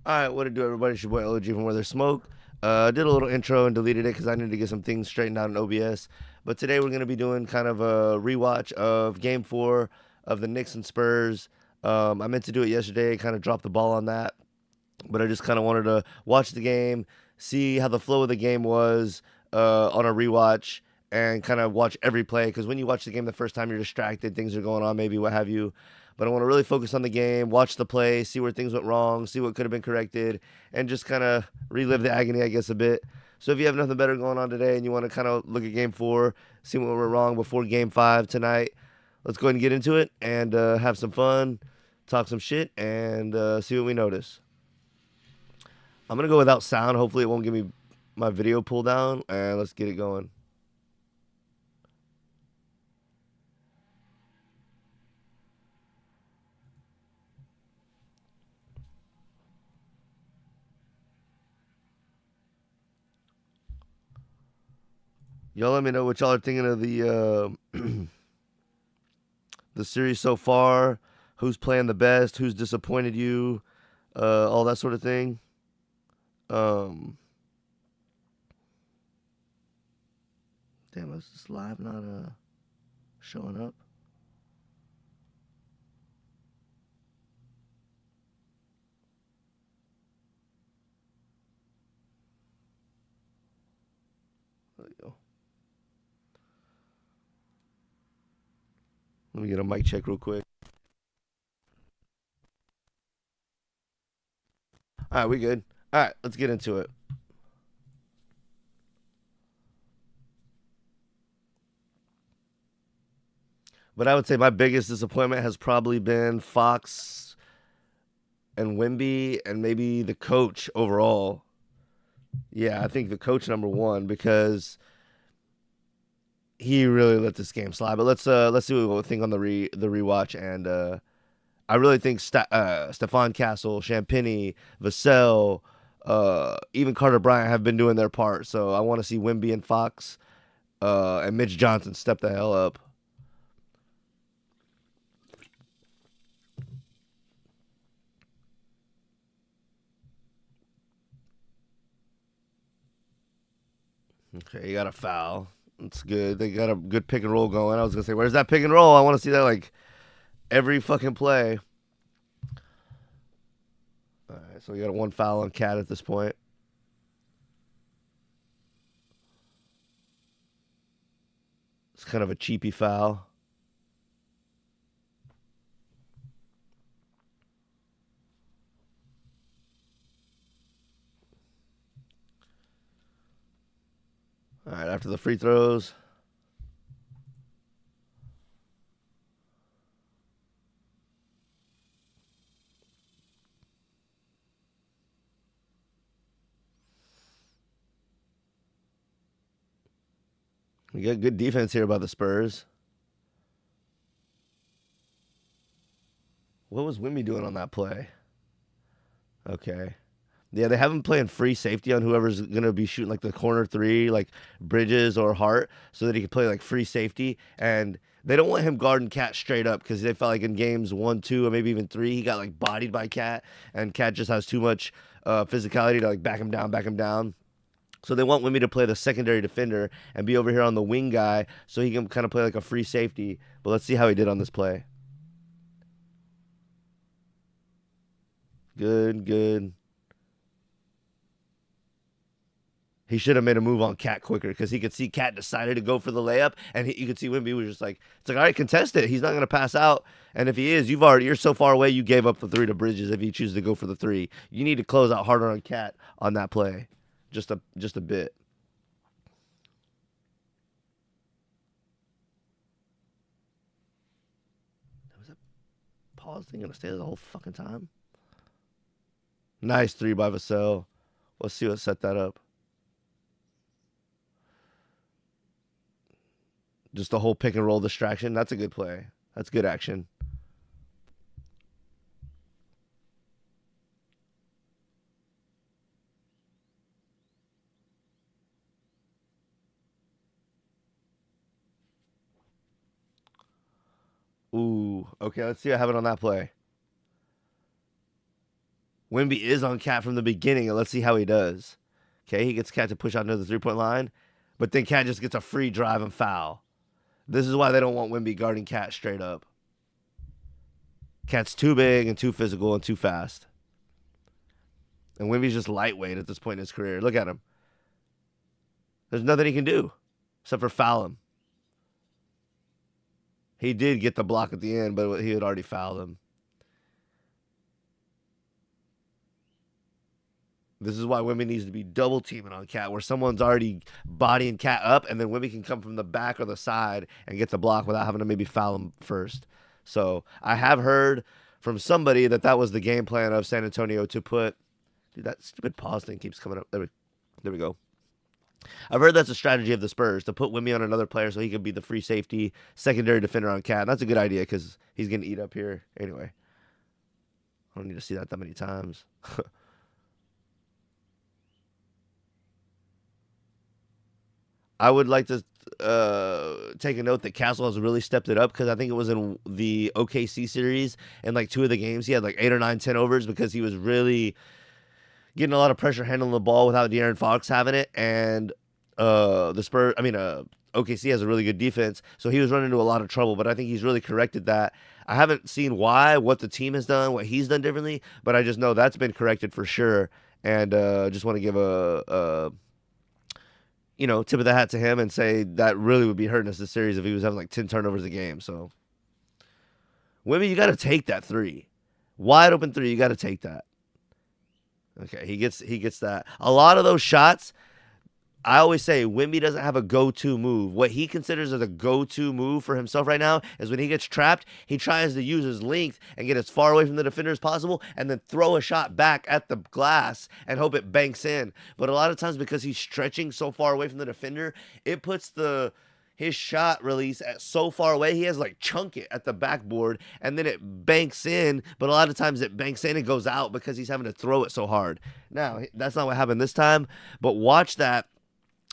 All right, what to do, everybody? It's your boy OG from Where There's Smoke. Did a little intro and deleted it because I needed to get some things straightened out in OBS. But today we're going to be doing kind of a rewatch of Game 4 of the Knicks and Spurs. I meant to do it yesterday, kind of dropped the ball on that. But I just kind of wanted to watch the game, see how the flow of the game was on a rewatch, and kind of watch every play. Because when you watch the game the first time, you're distracted, things are going on, maybe what have you. But I want to really focus on the game, watch the play, see where things went wrong, see what could have been corrected, and just kind of relive the agony, I guess, a bit. So if you have nothing better going on today and you want to kind of look at Game 4, see what went wrong before Game 5 tonight, let's go ahead and get into it and have some fun, talk some shit, and see what we notice. I'm gonna go without sound. Hopefully, it won't give me my video pull down. And let's get it going. Y'all let me know what y'all are thinking of the series so far. Who's playing the best? Who's disappointed you? All that sort of thing. Um, damn, is this live not showing up? There you go. Let me get a mic check real quick. All right, we good. All right, let's get into it. But I would say my biggest disappointment has probably been Fox and Wimby and maybe the coach overall. Yeah, I think the coach number one because he really let this game slide. But let's see what we think on the rewatch. And I really think Stephon Castle, Champagny, Vassell, even Carter Bryant have been doing their part. So I want to see Wimby and Fox and Mitch Johnson step the hell up. Okay, you got a foul. That's good. They got a good pick and roll going. I was gonna say, where's that pick and roll? I want to see that like every fucking play. All right, so we got a one foul on Cat at this point. It's kind of a cheapy foul. All right, after the free throws. We got good defense here by the Spurs. What was Wimby doing on that play? Okay. Yeah, they have him playing free safety on whoever's gonna be shooting like the corner three, like Bridges or Hart, so that he can play like free safety. And they don't want him guarding Cat straight up because they felt like in games 1, 2, or maybe even 3, he got like bodied by Cat, and Cat just has too much physicality to like back him down, back him down. So they want Wimby to play the secondary defender and be over here on the wing guy, so he can kind of play like a free safety. But let's see how he did on this play. Good, good. He should have made a move on Cat quicker because he could see Cat decided to go for the layup, and you could see Wimby was just like, "It's like, all right, contest it. He's not going to pass out, and if he is, you're so far away. You gave up the three to Bridges. If you choose to go for the three, you need to close out harder on Cat on that play, just a bit." Was that pause thing gonna stay there the whole fucking time? Nice three by Vassell. Let's see what set that up. Just a whole pick and roll distraction. That's a good play. That's good action. Ooh. Okay, let's see what happened on that play. Wimby is on Cat from the beginning, and let's see how he does. Okay, he gets Cat to push out into the three-point line, but then Cat just gets a free drive and foul. This is why they don't want Wimby guarding Cat straight up. Cat's too big and too physical and too fast. And Wimby's just lightweight at this point in his career. Look at him. There's nothing he can do except for foul him. He did get the block at the end, but he had already fouled him. This is why Wimby needs to be double teaming on Cat, where someone's already bodying Cat up, and then Wimby can come from the back or the side and get the block without having to maybe foul him first. So I have heard from somebody that was the game plan of San Antonio to put. Dude, that stupid pause thing keeps coming up. There we go. I've heard that's a strategy of the Spurs, to put Wimby on another player so he could be the free safety, secondary defender on Cat. And that's a good idea because he's going to eat up here anyway. I don't need to see that many times. I would like to take a note that Castle has really stepped it up, because I think it was in the OKC series, in like 2 of the games, he had like 8 or 9 turnovers because he was really getting a lot of pressure handling the ball without De'Aaron Fox having it. And OKC has a really good defense, so he was running into a lot of trouble, but I think he's really corrected that. I haven't seen what the team has done, what he's done differently, but I just know that's been corrected for sure. And just want to give a tip of the hat to him and say that really would be hurting us this series if he was having like 10 turnovers a game. So, Wimby, you got to take that 3. Wide open 3, you got to take that. Okay, he gets that. A lot of those shots, I always say Wimby doesn't have a go-to move. What he considers as a go-to move for himself right now is when he gets trapped, he tries to use his length and get as far away from the defender as possible and then throw a shot back at the glass and hope it banks in. But a lot of times, because he's stretching so far away from the defender, it puts his shot release at so far away, he has like chunk it at the backboard, and then it banks in, but a lot of times it banks in and goes out because he's having to throw it so hard. Now, that's not what happened this time, but watch that.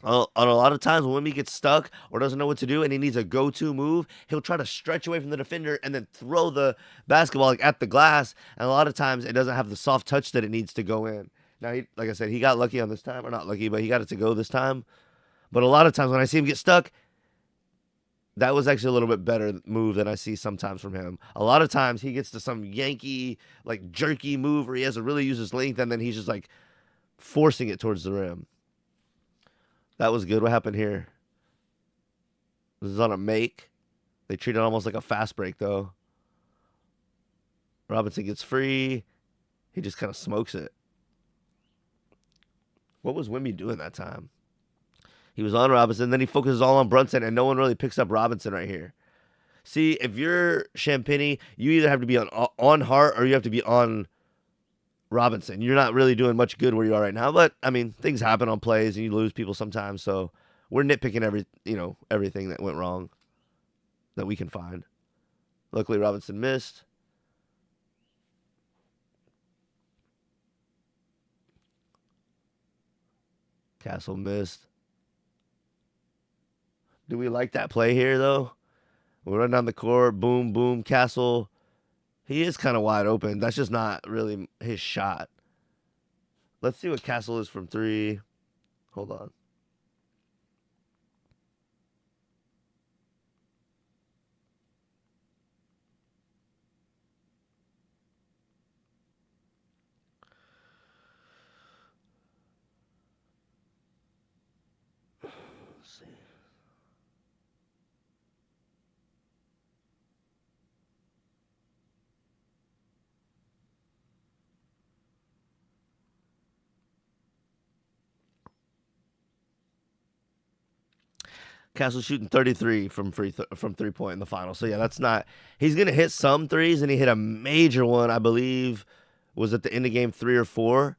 On a lot of times when Wimby gets stuck or doesn't know what to do and he needs a go-to move, he'll try to stretch away from the defender and then throw the basketball like at the glass, and a lot of times it doesn't have the soft touch that it needs to go in. Now, like I said, he got lucky on this time, or not lucky, but he got it to go this time. But a lot of times when I see him get stuck, that was actually a little bit better move than I see sometimes from him. A lot of times he gets to some Yankee, like jerky move where he has to really use his length, and then he's just like forcing it towards the rim. That was good. What happened here? This is on a make. They treat it almost like a fast break, though. Robinson gets free. He just kind of smokes it. What was Wimby doing that time? He was on Robinson, then he focuses all on Brunson, and no one really picks up Robinson right here. See, if you're Champagny, you either have to be on Hart or you have to be on Robinson. You're not really doing much good where you are right now, but I mean, things happen on plays and you lose people sometimes, so we're nitpicking everything that went wrong that we can find. Luckily, Robinson missed. Castle missed. Do we like that play here, though? We run down the court, boom, boom, Castle. He is kind of wide open. That's just not really his shot. Let's see what Castle is from 3. Hold on. Let's see. Castle shooting 33 from 3-point in the final. So yeah, that's not. He's gonna hit some threes, and he hit a major one. I believe was at the end of game 3 or 4.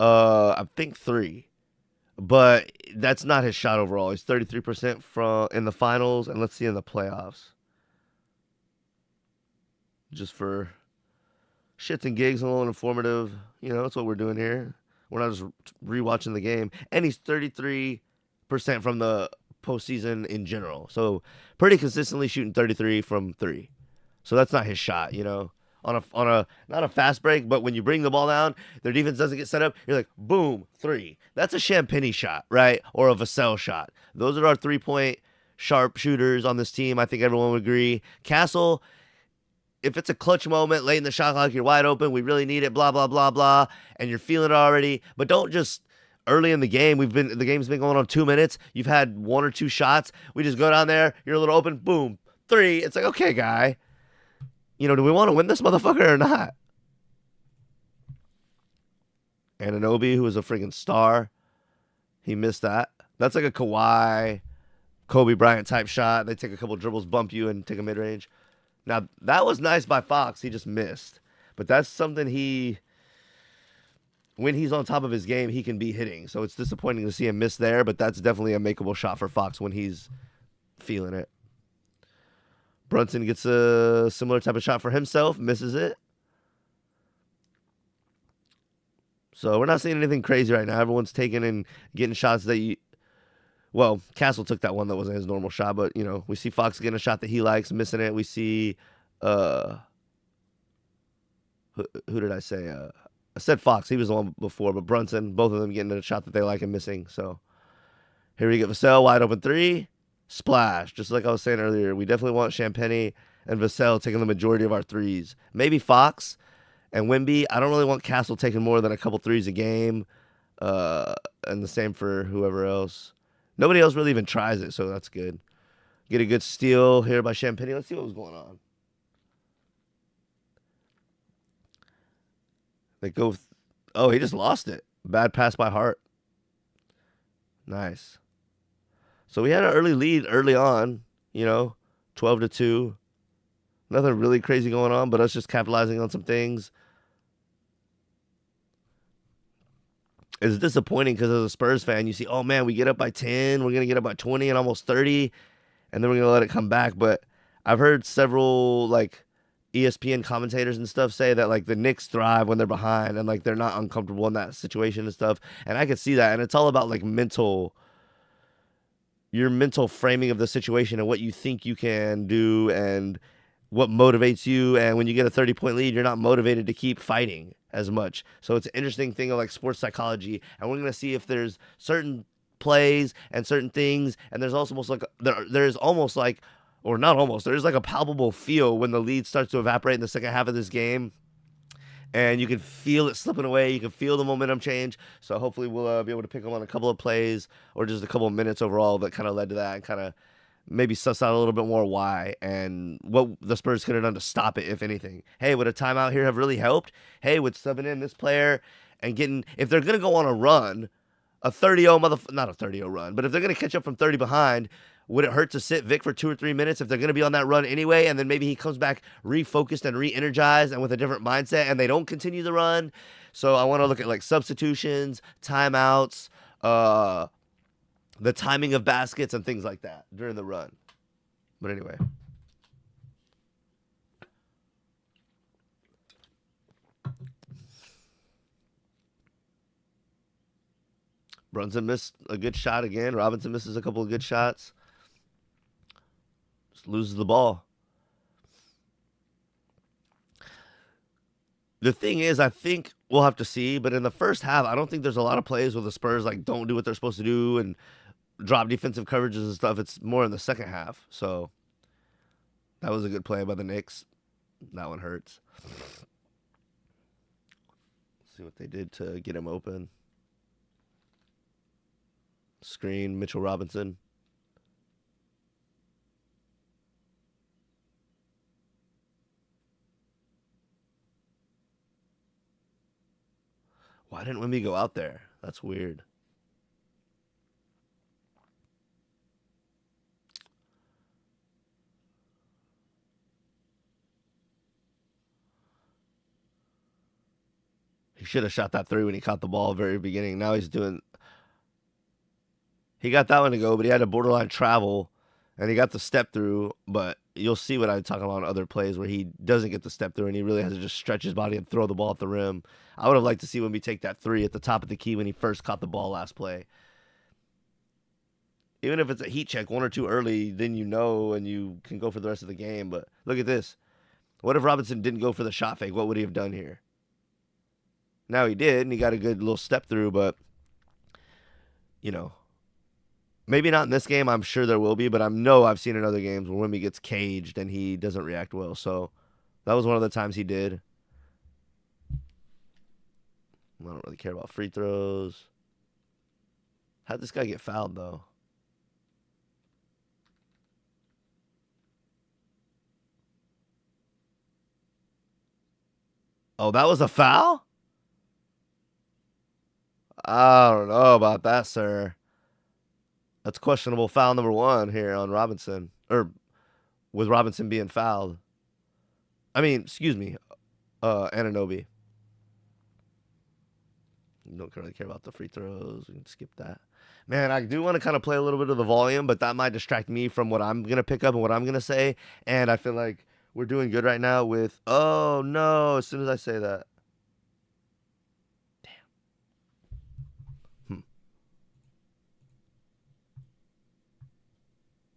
I think 3, but that's not his shot overall. He's 33% in the finals, and let's see in the playoffs. Just for shits and gigs, a little informative. That's what we're doing here. We're not just rewatching the game, and he's 33% from the postseason in general. So pretty consistently shooting 33 from 3. So that's not his shot, on a not a fast break, but when you bring the ball down, their defense doesn't get set up. You're like, boom, three. That's a Champagny shot, right? Or a Vassell shot. Those are our 3-point sharp shooters on this team. I think everyone would agree. Castle, if it's a clutch moment late in the shot clock, you're wide open, we really need it, blah, blah, blah, blah, and you're feeling it already. But don't just early in the game, the game's been going on 2 minutes. You've had 1 or 2 shots. We just go down there, you're a little open, boom, three. It's like, okay, guy. You know, do we want to win this motherfucker or not? Anunoby, who was a freaking star, he missed that. That's like a Kawhi, Kobe Bryant type shot. They take a couple dribbles, bump you, and take a mid-range. Now, that was nice by Fox. He just missed. But that's something when he's on top of his game, he can be hitting. So it's disappointing to see him miss there, but that's definitely a makeable shot for Fox when he's feeling it. Brunson gets a similar type of shot for himself, misses it. So we're not seeing anything crazy right now. Everyone's taking and getting shots that well, Castle took that one that wasn't his normal shot, but, you know, we see Fox getting a shot that he likes, missing it. We see, who did I say? I said Fox. He was the one before, but Brunson, both of them getting a shot that they like and missing. So here we get Vassell, wide open three, splash. Just like I was saying earlier, we definitely want Champagny and Vassell taking the majority of our threes. Maybe Fox and Wemby. I don't really want Castle taking more than a couple threes a game, and the same for whoever else. Nobody else really even tries it, so that's good. Get a good steal here by Champagny. Let's see what was going on. They go. Oh, he just lost it. Bad pass by Hart. Nice. So we had an early lead early on, 12-2. Nothing really crazy going on, but us just capitalizing on some things. It's disappointing because as a Spurs fan, you see, oh man, we get up by 10, we're going to get up by 20 and almost 30, and then we're going to let it come back. But I've heard several ESPN commentators and stuff say that the Knicks thrive when they're behind and they're not uncomfortable in that situation and stuff. And I could see that. And it's all about your mental framing of the situation and what you think you can do and what motivates you. And when you get a 30-point lead, you're not motivated to keep fighting as much. So it's an interesting thing of sports psychology. And we're going to see if there's certain plays and certain things. And there's also there's a palpable feel when the lead starts to evaporate in the second half of this game. And you can feel it slipping away. You can feel the momentum change. So hopefully we'll be able to pick them on a couple of plays or just a couple of minutes overall that kind of led to that and kind of maybe suss out a little bit more why and what the Spurs could have done to stop it, if anything. Hey, would a timeout here have really helped? Hey, would subbing in this player and getting, if they're going to go on a run, a 30-0 not a 30-0 run, but if they're going to catch up from 30 behind, would it hurt to sit Vic for 2 or 3 minutes if they're going to be on that run anyway, and then maybe he comes back refocused and re-energized and with a different mindset and they don't continue the run? So I want to look at substitutions, timeouts, the timing of baskets and things like that during the run. But anyway. Brunson missed a good shot again. Robinson misses a couple of good shots. Just loses the ball. The thing is, I think we'll have to see, but in the first half, I don't think there's a lot of plays where the Spurs don't do what they're supposed to do and drop defensive coverages and stuff. It's more in the second half. So that was a good play by the Knicks. That one hurts. Let's see what they did to get him open. Screen, Mitchell Robinson. Why didn't Wemby go out there? That's weird. He should have shot that three when he caught the ball at the very beginning. Now he's doing... He got that one to go, but he had a borderline travel, and he got the step through, but you'll see what I'm talking about on other plays where he doesn't get the step through, and he really has to just stretch his body and throw the ball at the rim. I would have liked to see Wemby take that three at the top of the key when he first caught the ball last play. Even if it's a heat check, 1 or 2 early, then and you can go for the rest of the game. But look at this. What if Robinson didn't go for the shot fake? What would he have done here? Now he did, and he got a good little step through, but, you know, maybe not in this game. I'm sure there will be, but I've seen in other games where Wemby gets caged and he doesn't react well. So that was one of the times he did. I don't really care about free throws. How'd this guy get fouled, though? Oh, that was a foul? I don't know about that, sir. That's questionable foul number one here on Robinson. Or with Robinson being fouled. I mean, excuse me, Anunoby. Don't really care about the free throws. We can skip that. Man, I do want to kind of play a little bit of the volume, but that might distract me from what I'm going to pick up and what I'm going to say. And I feel like we're doing good right now with, oh no, as soon as I say that.